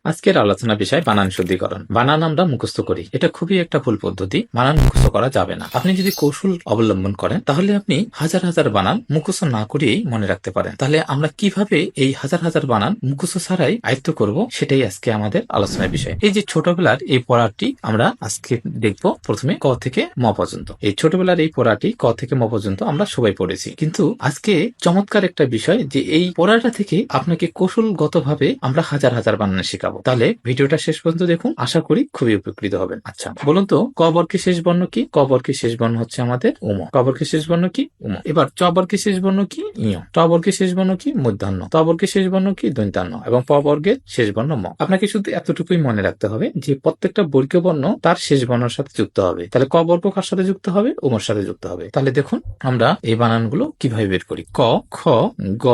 আজকের আলোচনা বিষয় বানান শুদ্ধিকরণ। বানান আমরা মুখস্থ করি, এটা খুবই একটা ভুল পদ্ধতি। বানান মুখস্থ করা যাবে না। আপনি যদি কৌশল অবলম্বন করেন তাহলে আপনি হাজার হাজার বানান মুখস্থ না করিয়েই মনে রাখতে পারেন। তাহলে আমরা কিভাবে এই হাজার হাজার বানান মুখস্থ ছাড়াই আয়ত্ত করব, সেটাই আজকে আমাদের আলোচনার বিষয়। এই যে ছোটবেলার এই পড়াটি আমরা আজকে দেখব, প্রথমে ক থেকে ম পর্যন্ত। এই ছোটবেলার এই পড়াটি ক থেকে ম পর্যন্ত আমরা সবাই পড়েছি, কিন্তু আজকে চমৎকার একটা বিষয় যে এই পড়াটা থেকে আপনাকে কৌশলগতভাবে আমরা হাজার হাজার বানান শেখাবো। তাহলে ভিডিওটা শেষ পর্যন্ত দেখুন, আশা করি খুবই উপকৃত হবেন। আচ্ছা, বলুন তো ক বর্গের শেষ বর্ণ কি? ক বর্গের শেষ বর্ণ হচ্ছে আমাদের উম। ক বর্গের শেষ বর্ণ কি? উম। এবার চ বর্গের শেষ বর্ণ কি? ইয়। ট বর্গের শেষ বর্ণ কি? মূর্ধন্য। ত বর্গের শেষ বর্ণ কি? দন্ত্যান্ন। এবং প বর্গের শেষ বর্ণ ম। আপনাকে শুধু এতটুকুই মনে রাখতে হবে যে প্রত্যেকটা বর্গীয় বর্ণ তার শেষ বর্ণের সাথে যুক্ত হবে। তাহলে ক বর্গ কার সাথে যুক্ত হবে? উমর সাথে যুক্ত হবে। তাহলে দেখুন আমরা এই বানানগুলো কিভাবে বের করি। ক, খ, গ,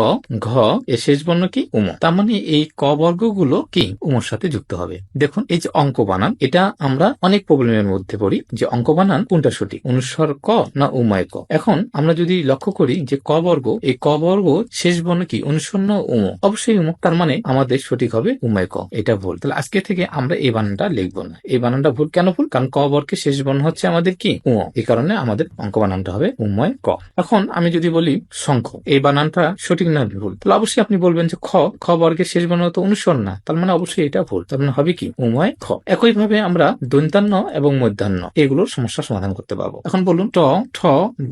ঘ এর শেষ বর্ণ কি? উম। তার মানে এই ক বর্গগুলো কি? উমর সাথে যুক্ত হবে। দেখুন এই যে অঙ্ক বানান, এটা আমরা অনেক প্রবলেমের মধ্যে পড়ি যে অঙ্ক বানান কোনটা সঠিক, অনুস্বর ক না উময় ক। এখন আমরা যদি লক্ষ্য করি যে ক বর্গ, এই ক বর্গ শেষ বর্ণ কি? অনুস্বর না উম? অবশ্যই উম। তার মানে আমাদের সঠিক হবে উময় ক। এটা ভুল। তাহলে আজকে থেকে আমরা এই বানানটা লিখবো না। এই বানানটা ভুল। কেন ভুল? কারণ ক বর্গের শেষ বর্ণ হচ্ছে আমাদের কি? উম। এই কারণে আমাদের অঙ্ক বানানটা হবে উময় ক। এখন আমি যদি বলি শঙ্খ, এই বানানটা সঠিক না ভুল? তাহলে অবশ্যই আপনি বলবেন যে খ বর্গের শেষ বর্ণ তো অনুস্বর না, তার মানে অবশ্যই এটা ভুল। তার মানে হবে কি? উময় খ। একইভাবে আমরা দন্ত্যান্ন এবং মধ্যাহ্ন এগুলোর সমস্যা সমাধান করতে পারবো। এখন বলুন ট, ঠ,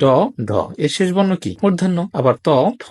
ড, ঢ এর শেষ বর্ণ কি? মূর্ধন্য। আবার ত, ঠ,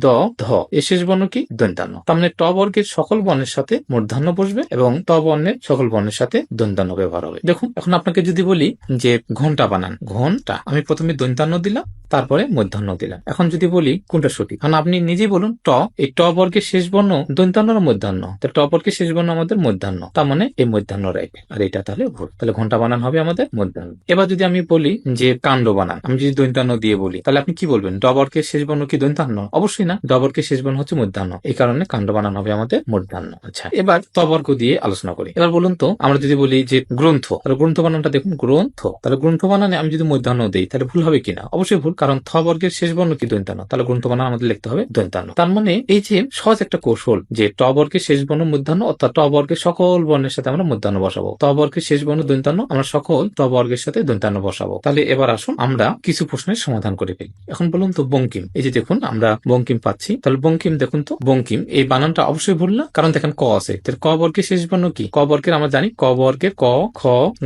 দ, ধ এর শেষ বর্ণ কি? দন্ত্যান্ন। তার মানে ট বর্গের সকল বর্ণের সাথে মূর্ধন্য বসবে এবং ত বর্ণের সকল বর্ণের সাথে দন্ত্যান্ন ব্যবহার হবে। দেখুন এখন আপনাকে যদি বলি যে ঘন্টা বানান, ঘন্টা, আমি প্রথমে দন্ত্যান্ন দিলাম, তারপরে মধ্যাহ্ন দিলাম। এখন যদি বলি কোনটা সঠিক, কারণ আপনি নিজেই বলুন ট, এই ট বর্গের শেষ বর্ণ দন্ত্যান্ন না মধ্যাহ্ন? ট বর্গের শেষ বর্ণ আমাদের মধ্যাহ্ন, তার মানে এই মধ্যাহ্ন রাইট, আর এটা তাহলে ভুল। তাহলে ঘন্টা বানান হবে আমাদের মধ্যাহ্ন। এবার যদি আমি বলি যে কাণ্ড বানান, আমি যদি দন্ত্যান্ন দিয়ে বলি, তাহলে আপনি কি বলবেন? ড বর্গের শেষ বর্ণ কি দন্ত্যান্ন? অবশ্যই না, ড বর্গের শেষ বর্ণ হচ্ছে মধ্যাহ্ন, এই কারণে কাণ্ড বানান হবে আমাদের মধ্যাহ্ন। আচ্ছা, এবার ত বর্গ দিয়ে আলোচনা করি। এবার বলুন তো আমরা যদি বলি যে গ্রন্থ, তাহলে গ্রন্থ বানানটা দেখুন, গ্রন্থ, তাহলে গ্রন্থ বানানে আমি যদি মধ্যাহ্ন দিই তাহলে ভুল হবে কিনা? অবশ্যই ভুল, কারণ থ বর্গের শেষ বর্ণ কি? দন্ত্যান্ন। তাহলে গ্রন্থ বানান আমাদের লিখতে হবে দন্ত্যান্ন। তার মানে এই যে সহজ একটা কৌশল যে ট বর্গের শেষ বর্ণ মধ্যাহ্ন, অর্থাৎ ট বর্গের সকল বর্ণের সাথে আমরা মধ্যাহ্ন বসাবো। ত বর্গের শেষ বর্ণ দন্ত্যান্ন, আমরা সকল ত বর্গের সাথে দন্ত্যান্ন বসাবো। তাহলে এবার আসুন আমরা কিছু প্রশ্নের সমাধান করে ফেলি। এখন বলুন তো বঙ্কিম, এই যে দেখুন আমরা বঙ্কিম পাচ্ছি, তাহলে বঙ্কিম দেখুন তো, বঙ্কিম এই বানানটা অবশ্যই ভুল না, কারণ দেখেন ক আছে। তাহলে ক বর্গের শেষ বর্ণ কি? ক বর্গের আমরা জানি ক বর্গের ক, খ,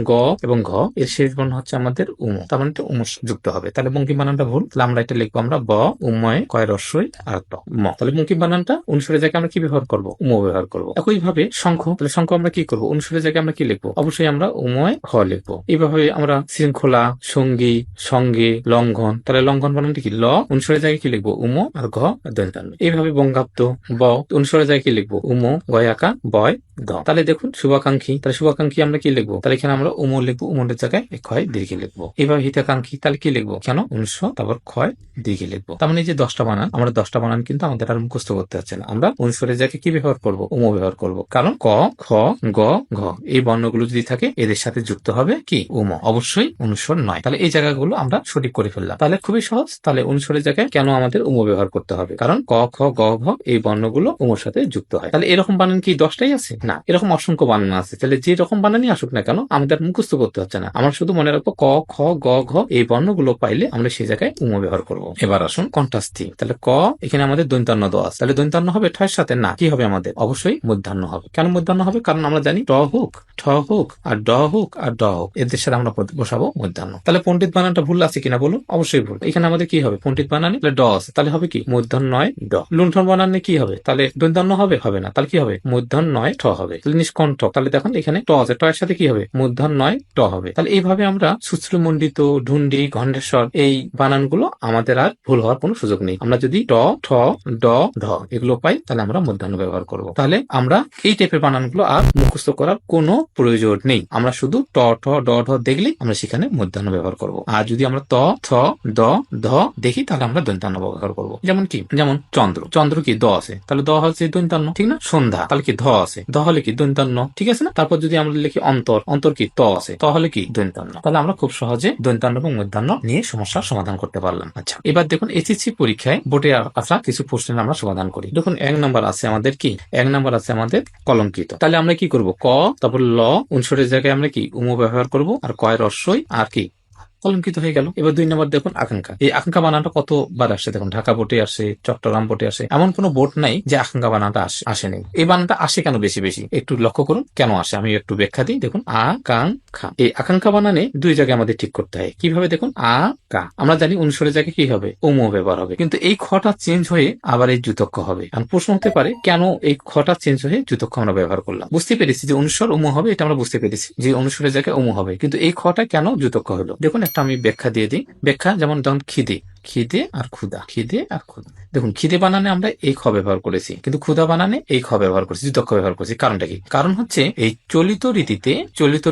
গ এবং ঘ এর শেষ বর্ণ হচ্ছে আমাদের উম, তার মানে উম যুক্ত হবে। তাহলে বঙ্কিম বানানটা ভুল। তাহলে আমরা এটা লিখবো আমরা ব উময় কয় রস্যই আর ট ম। তাহলে বঙ্কিম বানানটা অনুসারে জায়গায় আমরা কি ব্যবহার করবো? উম ব্যবহার করবো। একইভাবে শঙ্খ, তাহলে শঙ্খ আমরা কি করবো? অনুসারে জায়গায় আমরা কি লিখবো? অবশ্যই আমরা উময় খ লিখবো। এইভাবে আমরা শৃঙ্খলা, সঙ্গী, সঙ্গে, লঙ্ঘন, তাহলে লঙ্ঘন বানানটা কি? ল, অনুসারে জায়গায় কি লিখবো? উম আর ঘ দন্ত্যান্ন। এইভাবে বঙ্গাব্দ, ব, অনুসারে জায়গায় কি লিখবো? উম, গয়াকা, বয়, দ। তাহলে দেখুন শুভাকাঙ্ক্ষী, তাহলে শুভাকাঙ্ক্ষী আমরা কি লিখবো? তাহলে এখানে আমরা উম লিখবো, উমরের জায়গায় ক্ষয় দীর্ঘ লিখবো। এইভাবে হিতাকাঙ্ক্ষী, তাহলে কি লিখবো? কেন? 1900, তারপর ক্ষয় দীর্ঘ লিখবো। তার মানে এই যে 10টা বানান, আমরা 10টা বানান কিন্তু আমাদের আর মুখস্থ করতে হচ্ছে না। আমরা অনুসারের জায়গায় কি ব্যবহার করবো? উম ব্যবহার করবো, কারণ ক, খ, গ, ঘ এই বর্ণগুলো যদি থাকে এদের সাথে যুক্ত হবে কি? উম, অবশ্যই অনুস্বর নয়। তাহলে এই জায়গাগুলো আমরা সঠিক করে ফেললাম। তাহলে খুবই সহজ। তাহলে অনুস্বরের জায়গায় কেন আমাদের উম ব্যবহার করতে হবে? কারণ ক, খ, গ, ঘ এই বর্ণগুলো উমর সাথে যুক্ত হয়। তাহলে এরকম বানান কি 10টাই আছে? না, এরকম অসংখ্য বানান আছে। তাহলে যে রকম বানানই আসুক না কেন আমাদের মুখস্থ করতে হচ্ছে না, আমরা শুধু মনে রাখবো ক, খ, গ, ঘ এই বর্ণগুলো পাইলে আমরা সেই জায়গায় উম ব্যবহার করবো। এবার আসুন কণ্ঠাস্থী, তাহলে ক, এখানে আমাদের দন্ত্যান্ন দেওয়া আছে, তাহলে দন্ত্যান্ন হবে ঠয়ের সাথে না, কি হবে আমাদের? অবশ্যই মধ্যাহ্ন হবে। কেন মধ্যাহ্ন হবে? কারণ আমরা জানি ট হোক, ঠ হোক আর ড হোক আর ড হোক এদের সাথে আমরা বসাবো মধ্যাহ্ন। তাহলে পণ্ডিত বানানটা ভুল আছে কিনা বলুন? অবশ্যই ভুল। এখানে আমাদের কি হবে? পণ্ডিত বানানে ড আছে, তাহলে হবে কি? মধ্যাহ্ন নয় ড। লুণ্ঠন বানানে কি হবে? তাহলে দন্ত্যান্ন হবে? হবে না, তাহলে কি হবে? মধ্যাহ্ন নয় ঠ হবে। তাহলে নিষ্কণ্ঠ, তাহলে দেখুন এখানে ট আছে, ট এর সাথে কি হবে? মধ্যাহ্ন নয় ট হবে। তাহলে এইভাবে আমরা সুশ্রুমণ্ডিত, ঢুন্ডি, ঘণ্টেশ্বর এই বানানগুলো আমাদের আর ভুল হওয়ার কোনো সুযোগ নেই। আমরা যদি ট, ঠ, ড, ঢ এগুলো পাই তাহলে আমরা মধ্যাহ্ন ব্যবহার করব। তাহলে আমরা এই টাইপের বানানগুলো আর মুখস্থ করার কোনো প্রয়োজন নেই। আমরা শুধু ট ঠ ড ঢ দেখলেই আমরা সেখানে মধ্যাহ্ন ব্যবহার করব। আর যদি আমরা ত থ দ ধ দেখি তাহলে আমরা দন্তান্ন ব্যবহার করব। যেমন কি, যেমন চন্দ্র, চন্দ্র কি দ আছে, তাহলে দ হচ্ছে দন্তান্ন, ঠিক না? সন্ধ্যা, তাহলে কি ধ আছে, ধ হলে কি দন্তান্ন, ঠিক আছে না? তারপর যদি আমরা লিখি অন্তর, অন্তর কি ত আছে, ত হলে কি দন্তান্ন। তাহলে আমরা খুব সহজে দন্তান্ন এবং মধ্যাহ্ন নিয়ে সমস্যার সমাধান করতে পারলাম। আচ্ছা, এবার দেখুন এসএসসি পরীক্ষায় বোর্ডে আসা কিছু প্রশ্নের আমরা সমাধান করি। দেখুন 1 নম্বর আছে আমাদের কি, 1 নম্বর আছে আমাদের কলঙ্কিত। তাহলে আমরা কি করব, ক তারপর ল উনসরের জায়গায় আমরা কি উম ব্যবহার করব, আর কয়ের রস্যই আর কি কলঙ্কিত হয়ে গেল। এবার 2 নম্বর দেখুন আকাঙ্ক্ষা। এই আকাঙ্ক্ষা বানানটা কতবার আসে দেখুন, ঢাকা বোর্ডে আসে, চট্টগ্রাম বোর্ডে আসে, এমন কোনো বোর্ড নাই যে আকাঙ্ক্ষা বানানটা আসেনি। এই বানানটা আসে কেন বেশি বেশি, একটু লক্ষ্য করুন কেন আসে, আমি একটু ব্যাখ্যা দিই। দেখুন আকাঙ্ক্ষা, এই আকাঙ্ক্ষা বানানে 2 জায়গায় আমাদের ঠিক করতে হয়। কিভাবে দেখুন, কা আমরা জানি অনুসরের জায়গায় কি হবে, ওমো ব্যবহার হবে, কিন্তু এই খটা চেঞ্জ হয়ে আবার এই যুতক্ষ হবে। কারণ প্রশ্ন হতে পারে কেন এই খটা চেঞ্জ হয়ে যুতক্ষ আমরা ব্যবহার করলাম। বুঝতে পেরেছি যে অনুস্বর ওমো হবে, এটা আমরা বুঝতে পেরেছি যে অনুসরের জায়গায় ওমো হবে, কিন্তু এই খটা কেন যুতক্ষ হলো দেখুন একটা আমি ব্যাখ্যা দিয়ে দিই। ব্যাখ্যা যেমন খিদে, খিদে আর ক্ষুধা, খিদে আর ক্ষুধা। দেখুন খিদে বানানে আমরা এই খ ব্যবহার করেছি, কিন্তু ক্ষুধা বানানে এই খ ব্যবহার করেছি, যুতক্ষ ব্যবহার করেছি। কারণটা কি? কারণ হচ্ছে এই চলিত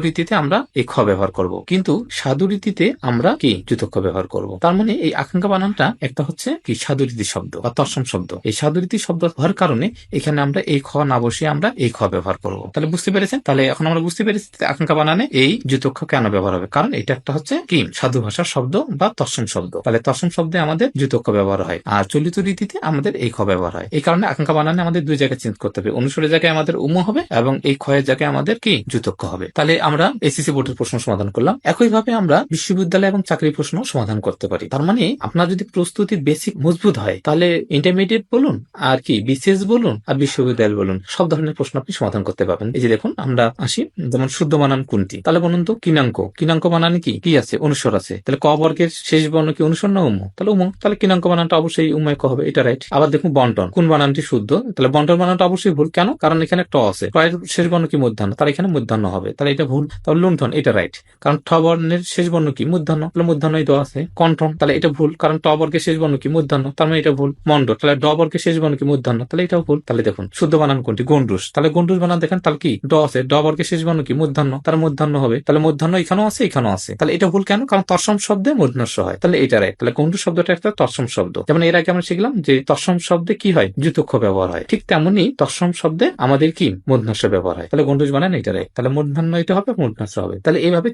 রীতিতে আমরা এই খ ব্যবহার করব, কিন্তু সাধু রীতিতে আমরা কি যুতক্ষ ব্যবহার করব। তার মানে এই আকাঙ্ক্ষা বানানটা একটা হচ্ছে কি সাধু রীতি শব্দ বা তৎসম শব্দ। এই সাধু রীতি শব্দ হওয়ার কারণে এখানে আমরা এই খ না বসিয়ে আমরা এই খ ব্যবহার করব। তাহলে বুঝতে পেরেছেন? তাহলে এখন আমরা বুঝতে পেরেছি আকাঙ্ক্ষা বানানে এই যুতক্ষ কেন ব্যবহার হবে, কারণ এটা একটা হচ্ছে কি সাধু ভাষার শব্দ বা তৎসম শব্দ। তাহলে তৎসম শব্দে আমাদের যুতক্ষ ব্যবহার হয়, আর চলিত রীতিতে আমাদের এই খ ব্যবহার হয়। এই কারণে আকাঙ্ক্ষা বানানে আমাদের 2 জায়গায় চেঞ্জ করতে হবে, অনুসরের জায়গায় আমাদের উম হবে এবং এই ক্ষয়ের জায়গায় আমাদের কি যুতক্ষ হবে। তাহলে আমরা এসএসসি বোর্ডের প্রশ্ন সমাধান করলাম। একইভাবে আমরা বিশ্ববিদ্যালয় এবং চাকরি প্রশ্ন সমাধান করতে পারি। তার মানে আপনার যদি প্রস্তুতির বেসিক মজবুত হয়, তাহলে ইন্টারমিডিয়েট বলুন আর কি বিসিএস বলুন আর বিশ্ববিদ্যালয় বলুন, সব ধরনের প্রশ্ন আপনি সমাধান করতে পারবেন। এই যে দেখুন আমরা আসি, যেমন শুদ্ধ বানান কোনটি, তাহলে বলুন তো কিনাঙ্ক, কিনাঙ্ক বানানে কি আছে, অনুস্বর আছে, তাহলে ক বর্গের শেষ বর্ণ কি অনুস্বর না উম, তাহলে উম, তাহলে কিনাঙ্ক বানানটা অবশ্যই উময় ক হবে, এটা রাইট। আবার দেখুন বন্টন, কোন বানানটি শুদ্ধ, তাহলে বন্টন বানানটা অবশ্যই ভুল। কেন? কারণ এখানে ট আছে, ট এর শেষ বর্ণ কি মূর্ধন্য, তাহলে এখানে মূর্ধন্য হবে, তাহলে এটা ভুল। তাহলে লুণ্ঠন, এটা রাইট, কারণ ঠ বর্ণের শেষ বর্ণ কি মূর্ধন্য, তাহলে মূর্ধন্যই দ আছে। কণ্ঠন, তাহলে এটা ভুল, কারণ ট বর্গের শেষ বর্ণ কি মূর্ধন্য, তার মানে এটা ভুল। মন্ড, তাহলে ড বর্গের শেষ বর্ণ কি মূর্ধন্য, তাহলে এটাও ভুল। তাহলে দেখুন শুদ্ধ বানান কোনটি, গন্ডুস, তাহলে গন্ডুস বানান দেখেন, তাহলে কি ড আছে, ড বর্গের শেষ বর্ণ কি মূর্ধন্য, তার মূর্ধন্য হবে, তাহলে মূর্ধন্য এখানেও আছে এখানেও আছে, তাহলে এটা ভুল। কেন? কারণ তৎসম শব্দে মূর্ধন্য হয়, তাহলে এটা রাইট। তাহলে গন্ডুস শব্দটা একটা তৎসম শব্দ, যেমন এর আগে আমরা শিখলাম যে তৎসম শব্দে কি হয়, যুতক্ষ ব্যবহার হয়, ঠিক তেমনি তৎসম শব্দে আমাদের কি মূর্ধন্য ব্যবহার হয়। তাহলে গন্ডুস বানান এটা রাইট, তাহলে মূর্ধন্য এটা হবে, মূর্ধন্য হবে। তাহলে এইভাবে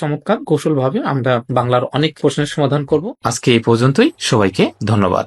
চমৎকার কৌশল ভাবে আমরা বাংলার অনেক প্রশ্নের সমাধান করব। আজকে এই পর্যন্তই, সবাইকে ধন্যবাদ।